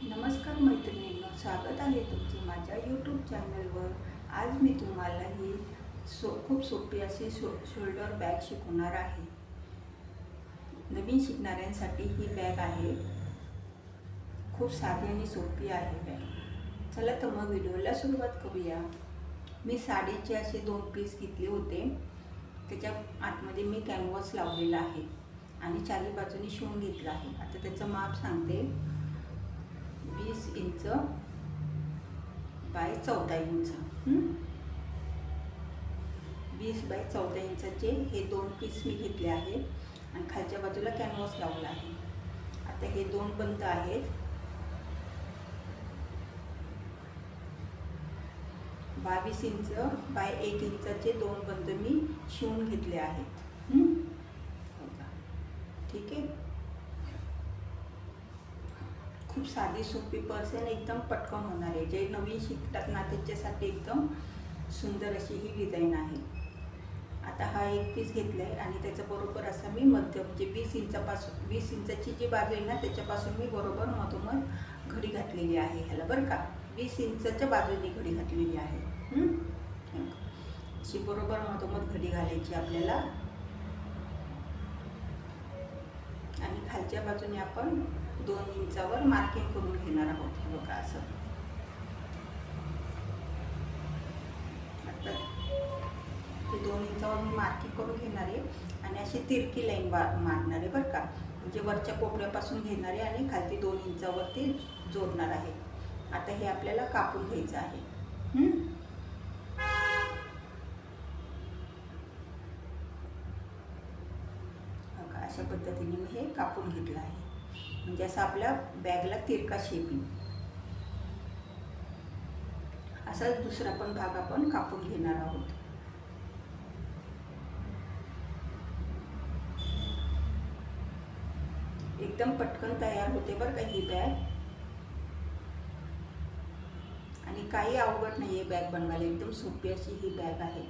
नमस्कार मैत्रिणींनो, स्वागत आहे तुमचे माझ्या यूट्यूब चॅनलवर। आज मी तुम्हाला ही खूप सोपी अशी शोल्डर बॅग शिकवणार आहे। नवीन शिकणाऱ्यांसाठी ही बॅग आहे। खूप साधी आणि सोपी आहे बॅग। चला तर मग व्हिडिओला सुरुवात करूया। मी साडीचे असे 2 पीस घेतले होते। त्याच्या आतमध्ये मी कॅनव्हास लावलेला आहे आणि चारी बाजूनी शिवून घेतला आहे। आता त्याचं माप सांगते। 20 इंच बाय 14 इंच 20 बाय 14 इंचाचे हे 2 पीस मी घेतले आहेत आणि खालच्या बाजूला कॅनव्हास लावला आहे। आता हे 2 बंद आहेत। 22 इंच बाय 1 इंचाचे 2 बंद मी शिवून घेतले आहेत। ठीक आहे। खूप साधी सोपी पर्स आहे, एकदम पटकन होणार आहे। जे नवीन शिकतात ना त्याच्यासाठी एकदम सुंदर अशी ही डिझाईन आहे। आता हा 1 पीस घेतलाय आणि त्याच्या बरोबर असा मी मध्य म्हणजे 20 इंचाची जी बाजू आहे ना त्याच्यापासून मी बरोबर मधोमध घडी घातलेली आहे ह्याला, बरं का। 20 इंचाच्या बाजूने घडी घातलेली आहे। अशी बरोबर मधोमध घडी घालायची आपल्याला आणि खालच्या बाजूने आपण 2 इंचावर मार्किंग करून घेणार आहोत। हे बघा असं। आता ते 2 इंचावर मी मार्किंग करून घेणार आहे आणि अशी तिरकी लाईन मारणार आहे, बरं का। म्हणजे वरच्या कोपऱ्यापासून घेणार आहे आणि खालती 2 इंचावरती जोडणार आहे। आता हे आपल्याला कापून घ्यायचं आहे। बघा अशा पद्धतीने मी हे कापून घेतलं आहे। म्हणजे असं आपल्या बॅगला तिरका शेप येईल। असाच दुसरा पण भाग आपण कापून घेणार आहोत। एकदम पटकन तयार होते बरं का ही बॅग, आणि काही अवघड नाही आहे बॅग बनवायला। एकदम सोपी अशी ही बॅग आहे।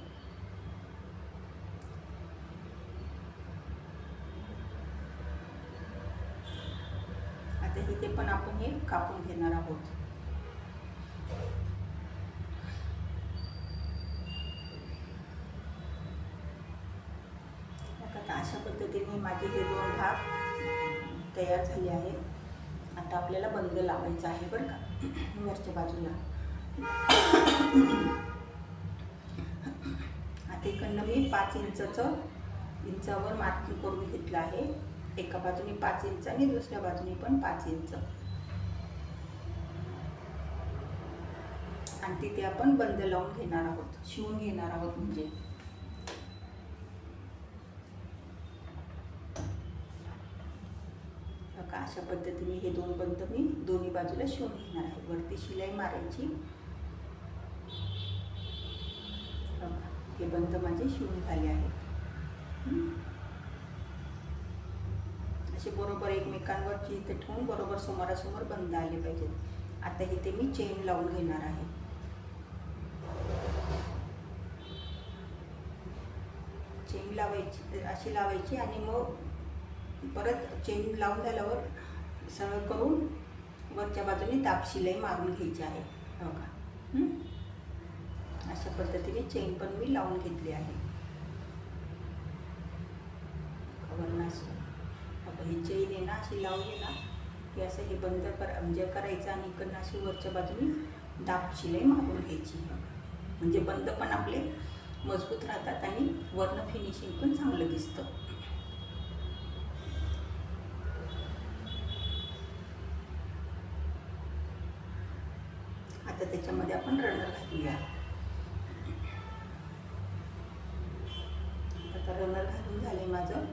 आता इथे पण आपण हे कापून घेणार आहोत। आता अशा पद्धतीने माझे हे 2 भाग तयार झाले आहेत। आता आपल्याला बंद लावायचा आहे, बरं का, वरच्या बाजूला। आता इकडनं मी 5 इंचावर मार्किंग करून घेतलं आहे। एका बाजूने 5 इंच आणि दुसऱ्या बाजूने पण 5 इंच, आणि तिथे आपण बंद लावून घेणार आहोत, शिवून घेणार आहोत। म्हणजे बघा अशा पद्धतीने हे 2 बंद मी दोन्ही बाजूला शिवून घेणार आहे। वरती शिलाई मारायची। बघा हे बंद माझे शिवून झाले आहेत। असे बरोबर एकमेकांवरची इथे ठेवून बरोबर समोरासमोर बंद आले पाहिजेत। आता इथे मी चेन लावून घेणार आहे। चेन लावायची, अशी लावायची आणि मग परत चेन लावून झाल्यावर सरळ करून वरच्या बाजूने दाब शिलाई मारून घ्यायची आहे। बघा अशा पद्धतीने चेन पण मी लावून घेतली आहे। ही चेन आहे ना अशी लावली ना की असं हे बंद म्हणजे करायचं आणि इकडनं अशी वरच्या बाजूने दाब शिलाई मारून घ्यायची। म्हणजे बंद पण आपले मजबूत राहतात आणि वरनं फिनिशिंग पण चांगलं दिसतं। आता त्याच्यामध्ये आपण रनर घालूया। आता रनर घालून झाले माझं।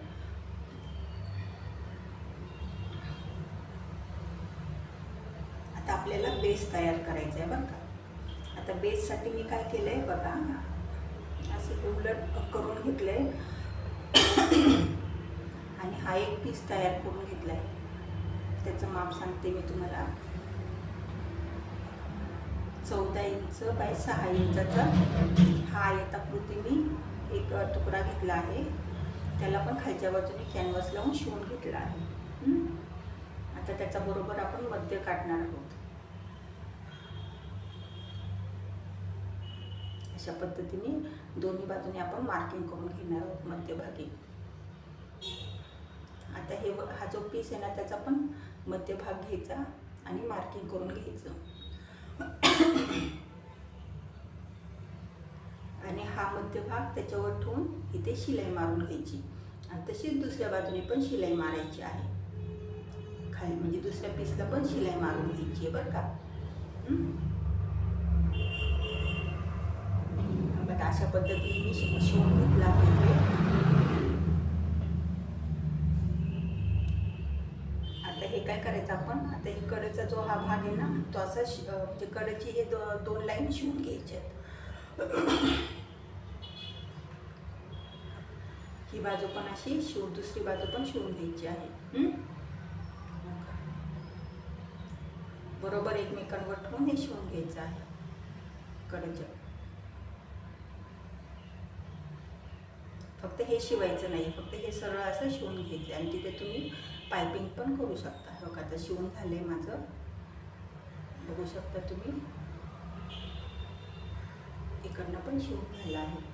आता आपल्याला बेस तयार करायचा आहे, बरं का। आता बेससाठी मी काय केलं आहे बघा, असं उलट करून घेतलं आहे आणि हा 1 पीस तयार करून घेतला आहे। त्याचं माप सांगते मी तुम्हाला। 14 इंच बाय 6 इंचाचा हा आयताकृती मी एक तुकडा घेतला आहे। त्याला पण खालच्या बाजूने कॅनव्हास लावून शिवून घेतला आहे। आता त्याचा बरोबर आपण मध्य काढणार आहोत. अशा पद्धतीने दोन्ही बाजूने आपण मार्किंग करून घेणार आहोत मध्यभागी. आता हा जो पीस आहे ना त्याचा पण मध्यभाग घ्यायचा आणि मार्किंग करून घ्यायचं. आणि हा मध्यभाग त्याच्यावर ठेवून इथे शिलाई मारून घ्यायची आणि तशीच दुसऱ्या बाजूने पण शिलाई मारायची आहे. खाली म्हणजे दुसऱ्या पीसला पण शिलाई मारून घ्यायची आहे बरं का. बघा अशा पद्धतीने मी शिवून घेतला आहे. आता हे काय करायचं आपण, आता हे कडेचा जो हा भाग आहे ना तो असा म्हणजे कडेची हे दोन लाईन शिवून घ्यायचे आहेत. ही बाजू पण अशी दुसरी बाजू पण शिवून घ्यायची आहे. बरोबर एकमेकांवर ठेवून हे शिवून घ्यायचं आहे कडेच्या. फक्त हे शिवायचं नाही, फक्त हे सरळ असं शिवून घ्यायचं आणि तिथे तुम्ही पायपिंग पण करू शकता. हो का, आता शिवून झालंय माझं, बघू शकता तुम्ही. इकडनं पण शिवून झालं आहे.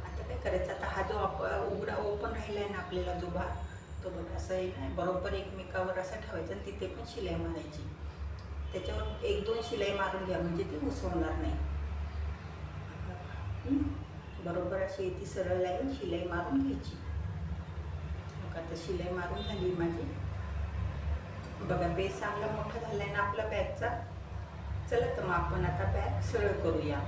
आता काय करायचं, आता हा जो उघडा ओपन राहिलाय ना आपल्याला जो भाग, तो बघा असं आहे बरोबर एकमेकावर असं ठेवायचं आणि तिथे पण शिलाई मारायची. त्याच्यावर 1-2 शिलाई मारून घ्या म्हणजे ती उसवणार नाही. बरोबर अशी ती सरळ लाईन शिलाई मारून घ्यायची. आता शिलाई मारून झाली माझी. बघा बेस चांगला मोठा झालाय ना आपला बॅगचा. चला तर मग आपण आता बॅग सरळ करूया.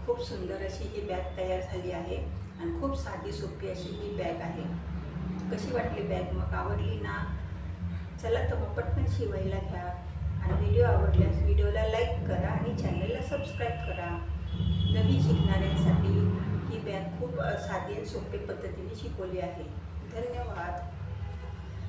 खूप सुंदर अशी ही बॅग तयार झाली आहे आणि खूप साधी सोपी अशी ही बॅग आहे. कशी वाटली बॅग मग, आवडली ना? चला तर मग पटकन शिवायला घ्या आणि व्हिडिओ आवडल्यास व्हिडिओला लाईक करा आणि चॅनलला सबस्क्राईब करा. नवीन शिकणाऱ्यांसाठी ही बॅग खूप साधी आणि सोपी पद्धतीने शिकवली आहे. धन्यवाद.